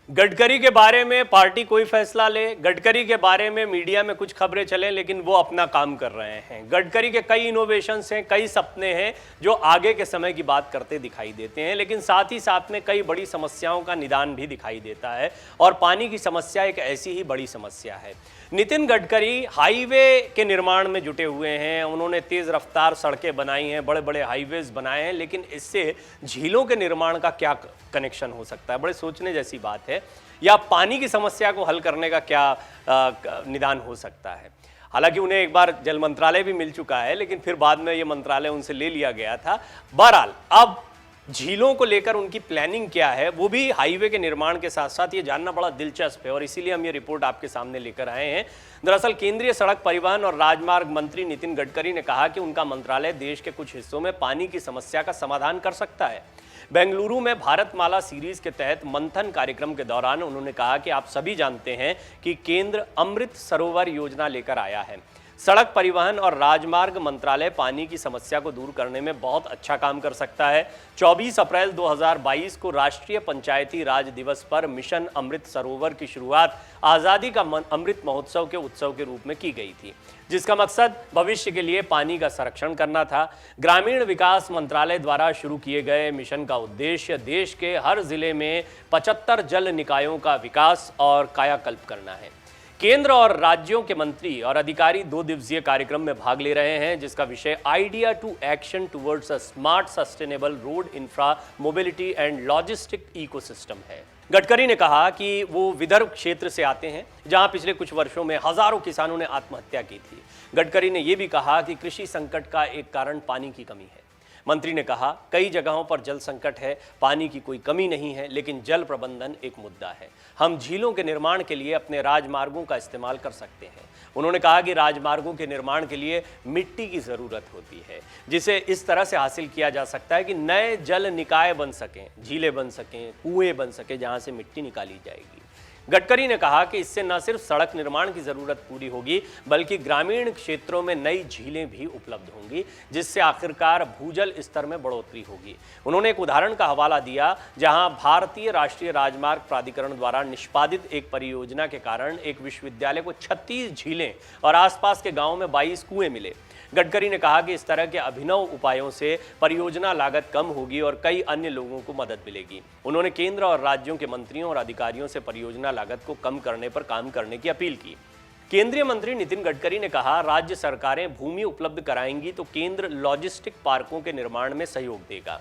गडकरी के बारे में पार्टी कोई फैसला ले, गडकरी के बारे में मीडिया में कुछ खबरें चलें, लेकिन वो अपना काम कर रहे हैं। गडकरी के कई इनोवेशंस हैं, कई सपने हैं जो आगे के समय की बात करते दिखाई देते हैं, लेकिन साथ ही साथ में कई बड़ी समस्याओं का निदान भी दिखाई देता है। और पानी की समस्या एक ऐसी ही बड़ी समस्या है। नितिन गडकरी हाईवे के निर्माण में जुटे हुए हैं, उन्होंने तेज रफ्तार सड़कें बनाई हैं, बड़े बड़े हाईवेज बनाए हैं, लेकिन इससे झीलों के निर्माण का क्या कनेक्शन हो सकता है? बड़े सोचने जैसी बात है। या पानी की समस्या को हल करने का क्या निदान हो सकता है? हालांकि उन्हें एक बार जल मंत्रालय भी मिल चुका है, लेकिन फिर बाद में ये मंत्रालय उनसे ले लिया गया था। बहरहाल अब झीलों को लेकर उनकी प्लानिंग क्या है, वो भी हाईवे के निर्माण के साथ साथ ये जानना बड़ा दिलचस्प है, और इसीलिए हम ये रिपोर्ट आपके सामने लेकर आए हैं। दरअसल केंद्रीय सड़क परिवहन और राजमार्ग मंत्री नितिन गडकरी ने कहा कि उनका मंत्रालय देश के कुछ हिस्सों में पानी की समस्या का समाधान कर सकता है। बेंगलुरु में भारतमाला सीरीज के तहत मंथन कार्यक्रम के दौरान उन्होंने कहा कि आप सभी जानते हैं कि केंद्र अमृत सरोवर योजना लेकर आया है। सड़क परिवहन और राजमार्ग मंत्रालय पानी की समस्या को दूर करने में बहुत अच्छा काम कर सकता है। 24 अप्रैल 2022 को राष्ट्रीय पंचायती राज दिवस पर मिशन अमृत सरोवर की शुरुआत आज़ादी का अमृत महोत्सव के उत्सव के रूप में की गई थी, जिसका मकसद भविष्य के लिए पानी का संरक्षण करना था। ग्रामीण विकास मंत्रालय द्वारा शुरू किए गए मिशन का उद्देश्य देश के हर जिले में 75 जल निकायों का विकास और कायाकल्प करना है। केंद्र और राज्यों के मंत्री और अधिकारी 2 दिवसीय कार्यक्रम में भाग ले रहे हैं, जिसका विषय idea to action towards a smart sustainable road infra mobility and logistic ecosystem है। गडकरी ने कहा कि वो विदर्भ क्षेत्र से आते हैं, जहां पिछले कुछ वर्षों में हजारों किसानों ने आत्महत्या की थी। गडकरी ने यह भी कहा कि कृषि संकट का एक कारण पानी की कमी है। मंत्री ने कहा, कई जगहों पर जल संकट है, पानी की कोई कमी नहीं है, लेकिन जल प्रबंधन एक मुद्दा है। हम झीलों के निर्माण के लिए अपने राजमार्गों का इस्तेमाल कर सकते हैं। उन्होंने कहा कि राजमार्गों के निर्माण के लिए मिट्टी की ज़रूरत होती है, जिसे इस तरह से हासिल किया जा सकता है कि नए जल निकाय बन सकें, झीलें बन सकें, कुएं बन सकें, जहाँ से मिट्टी निकाली जाएगी। गडकरी ने कहा कि इससे न सिर्फ सड़क निर्माण की ज़रूरत पूरी होगी, बल्कि ग्रामीण क्षेत्रों में नई झीलें भी उपलब्ध होंगी, जिससे आखिरकार भूजल स्तर में बढ़ोतरी होगी। उन्होंने एक उदाहरण का हवाला दिया, जहां भारतीय राष्ट्रीय राजमार्ग प्राधिकरण द्वारा निष्पादित एक परियोजना के कारण एक विश्वविद्यालय को 36 झीलें और आसपास के गाँव में 22 कुएं मिले। गडकरी ने कहा कि इस तरह के अभिनव उपायों से परियोजना लागत कम होगी और कई अन्य लोगों को मदद मिलेगी। उन्होंने केंद्र और राज्यों के मंत्रियों और अधिकारियों से परियोजना लागत को कम करने पर काम करने की अपील की। केंद्रीय मंत्री नितिन गडकरी ने कहा, राज्य सरकारें भूमि उपलब्ध कराएंगी तो केंद्र लॉजिस्टिक पार्कों के निर्माण में सहयोग देगा।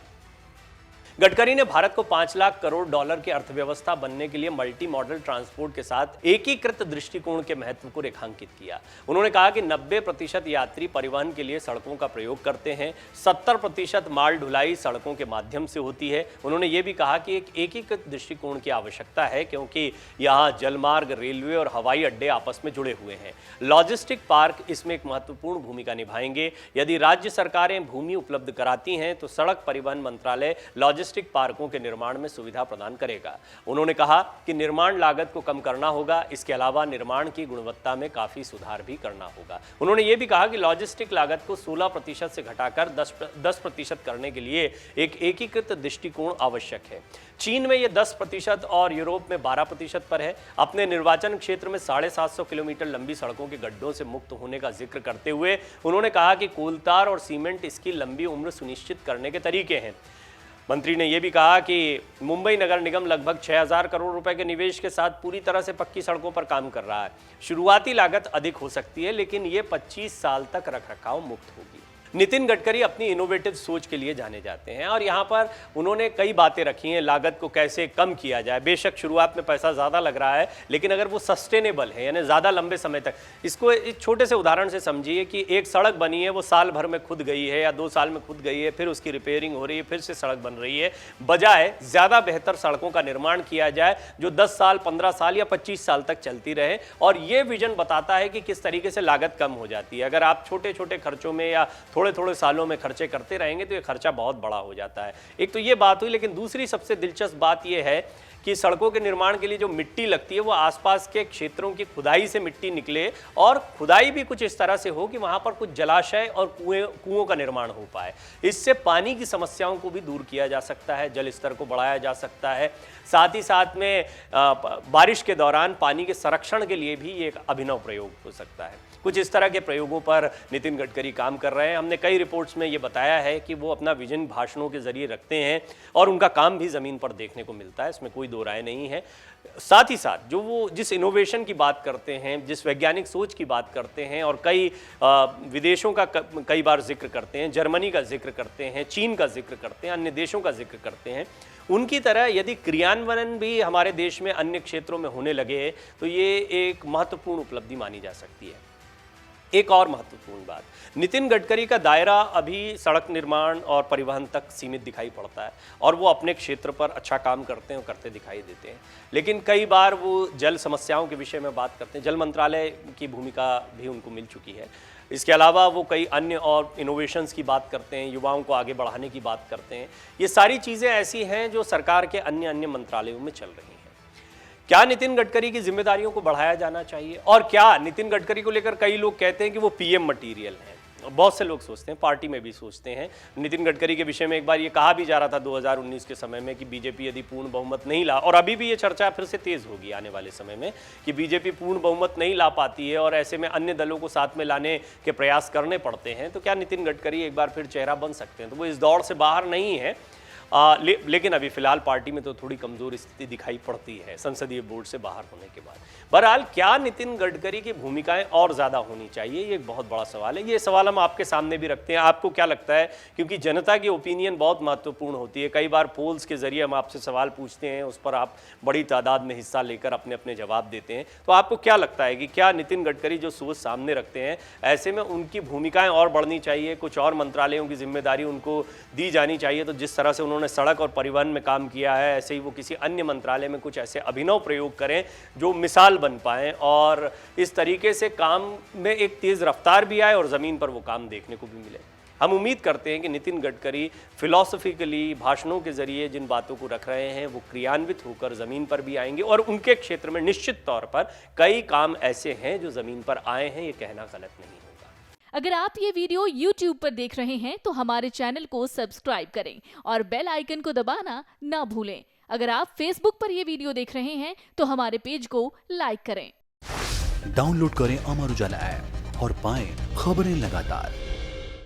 गडकरी ने भारत को 5 लाख करोड़ डॉलर की अर्थव्यवस्था बनने के लिए मल्टी मॉडल ट्रांसपोर्ट के साथ एकीकृत दृष्टिकोण के महत्व को रेखांकित किया। उन्होंने कहा कि 90% यात्री परिवहन के लिए सड़कों का प्रयोग करते हैं, 70% माल ढुलाई सड़कों के माध्यम से होती है। उन्होंने ये भी कहा कि एक एकीकृत दृष्टिकोण की आवश्यकता है, क्योंकि यहाँ जलमार्ग, रेलवे और हवाई अड्डे आपस में जुड़े हुए हैं। लॉजिस्टिक पार्क इसमें एक महत्वपूर्ण भूमिका निभाएंगे। यदि राज्य सरकारें भूमि उपलब्ध कराती हैं तो सड़क परिवहन मंत्रालय लॉजिस्टिक पार्कों के निर्माण में सुविधा प्रदान करेगा। उन्होंने कहा कि निर्माण लागत को कम करना होगा, इसके अलावा निर्माण की गुणवत्ता में काफी सुधार भी करना होगा। उन्होंने ये भी कहा कि लॉजिस्टिक लागत को 16% से घटाकर 10% करने के लिए एक एकीकृत दृष्टिकोण आवश्यक है। चीन में ये 10% और यूरोप में 12% पर है। अपने निर्वाचन क्षेत्र में 750 किलोमीटर लंबी सड़कों के गड्ढों से मुक्त होने का जिक्र करते हुए उन्होंने कहा कि कोलतार और सीमेंट इसकी लंबी उम्र सुनिश्चित करने के तरीके हैं। मंत्री ने यह भी कहा कि मुंबई नगर निगम लगभग 6000 करोड़ रुपए के निवेश के साथ पूरी तरह से पक्की सड़कों पर काम कर रहा है। शुरुआती लागत अधिक हो सकती है, लेकिन ये 25 साल तक रखरखाव मुक्त होगी। नितिन गडकरी अपनी इनोवेटिव सोच के लिए जाने जाते हैं, और यहाँ पर उन्होंने कई बातें रखी हैं। लागत को कैसे कम किया जाए, बेशक शुरुआत में पैसा ज़्यादा लग रहा है, लेकिन अगर वो सस्टेनेबल है, यानी ज़्यादा लंबे समय तक। इसको इस छोटे से उदाहरण से समझिए कि एक सड़क बनी है, वो साल भर में खुद गई है या 2 साल में खुद गई है, फिर उसकी रिपेयरिंग हो रही है, फिर से सड़क बन रही है। बजाय ज़्यादा बेहतर सड़कों का निर्माण किया जाए जो 10 साल, 15 साल या 25 साल तक चलती रहे। और ये विजन बताता है कि किस तरीके से लागत कम हो जाती है। अगर आप छोटे छोटे खर्चों में या थोड़े थोड़े सालों में खर्चे करते रहेंगे तो ये खर्चा बहुत बड़ा हो जाता है। एक तो ये बात हुई, लेकिन दूसरी सबसे दिलचस्प बात ये है कि सड़कों के निर्माण के लिए जो मिट्टी लगती है वो आसपास के क्षेत्रों की खुदाई से मिट्टी निकले, और खुदाई भी कुछ इस तरह से हो कि वहां पर कुछ जलाशय और कुओं का निर्माण हो पाए। इससे पानी की समस्याओं को भी दूर किया जा सकता है, जल स्तर को बढ़ाया जा सकता है। साथ ही साथ में बारिश के दौरान पानी के संरक्षण के लिए भी ये एक अभिनव प्रयोग हो सकता है। कुछ इस तरह के प्रयोगों पर नितिन गडकरी काम कर रहे हैं। हमने कई रिपोर्ट्स में ये बताया है कि वो अपना विजन भाषणों के जरिए रखते हैं और उनका काम भी ज़मीन पर देखने को मिलता है, इसमें कोई दो राय नहीं है। साथ ही साथ जो वो जिस इनोवेशन की बात करते हैं, जिस वैज्ञानिक सोच की बात करते हैं, और कई विदेशों का कई बार जिक्र करते हैं, जर्मनी का जिक्र करते हैं, चीन का जिक्र करते हैं, अन्य देशों का जिक्र करते हैं, उनकी तरह यदि क्रियान्वयन भी हमारे देश में अन्य क्षेत्रों में होने लगे तो ये एक महत्वपूर्ण उपलब्धि मानी जा सकती है। एक और महत्वपूर्ण बात, नितिन गडकरी का दायरा अभी सड़क निर्माण और परिवहन तक सीमित दिखाई पड़ता है और वो अपने क्षेत्र पर अच्छा काम करते हैं और करते दिखाई देते हैं, लेकिन कई बार वो जल समस्याओं के विषय में बात करते हैं। जल मंत्रालय की भूमिका भी उनको मिल चुकी है। इसके अलावा वो कई अन्य और इनोवेशंस की बात करते हैं, युवाओं को आगे बढ़ाने की बात करते हैं। ये सारी चीज़ें ऐसी हैं जो सरकार के अन्य मंत्रालयों में चल रही हैं। क्या नितिन गडकरी की जिम्मेदारियों को बढ़ाया जाना चाहिए? और क्या नितिन गडकरी को लेकर कई लोग कहते हैं कि वो पीएम मटीरियल हैं, बहुत से लोग सोचते हैं, पार्टी में भी सोचते हैं। नितिन गडकरी के विषय में एक बार ये कहा भी जा रहा था 2019 के समय में कि बीजेपी यदि पूर्ण बहुमत नहीं ला, और अभी भी ये चर्चा फिर से तेज होगी आने वाले समय में कि बीजेपी पूर्ण बहुमत नहीं ला पाती है और ऐसे में अन्य दलों को साथ में लाने के प्रयास करने पड़ते हैं, तो क्या नितिन गडकरी एक बार फिर चेहरा बन सकते हैं? तो वो इस दौड़ से बाहर नहीं है, लेकिन अभी फिलहाल पार्टी में तो थोड़ी कमजोर स्थिति दिखाई पड़ती है संसदीय बोर्ड से बाहर होने के बाद। बहरहाल क्या नितिन गडकरी की भूमिकाएं और ज़्यादा होनी चाहिए, ये एक बहुत बड़ा सवाल है। ये सवाल हम आपके सामने भी रखते हैं, आपको क्या लगता है? क्योंकि जनता की ओपिनियन बहुत महत्वपूर्ण होती है। कई बार पोल्स के जरिए हम आपसे सवाल पूछते हैं, उस पर आप बड़ी तादाद में हिस्सा लेकर अपने अपने जवाब देते हैं। तो आपको क्या लगता है कि क्या नितिन गडकरी जो सोच सामने रखते हैं, ऐसे में उनकी भूमिकाएं और बढ़नी चाहिए, कुछ और मंत्रालयों की जिम्मेदारी उनको दी जानी चाहिए? तो जिस तरह से उन्होंने सड़क और परिवहन में काम किया है, ऐसे ही वो किसी अन्य मंत्रालय में कुछ ऐसे अभिनव प्रयोग करें जो मिसाल बन पाएं और इस तरीके से काम में एक तेज रफ्तार भी आए और ज़मीन पर वो काम देखने को भी मिले। हम उम्मीद करते हैं कि नितिन गडकरी फिलॉसफिकली भाषणों के जरिए जिन बातों को रख रहे हैं वो क्रियान्वित होकर ज़मीन पर भी आएंगे, और उनके क्षेत्र में निश्चित तौर पर कई काम ऐसे हैं जो ज़मीन पर आए हैं, ये कहना गलत नहीं होगा। अगर आप ये वीडियो YouTube पर देख रहे हैं तो हमारे चैनल को सब्सक्राइब करें और बेल आइकन को दबाना ना भूलें। अगर आप Facebook पर ये वीडियो देख रहे हैं तो हमारे पेज को लाइक करें। डाउनलोड करें अमर उजाला ऐप और पाएं खबरें लगातार।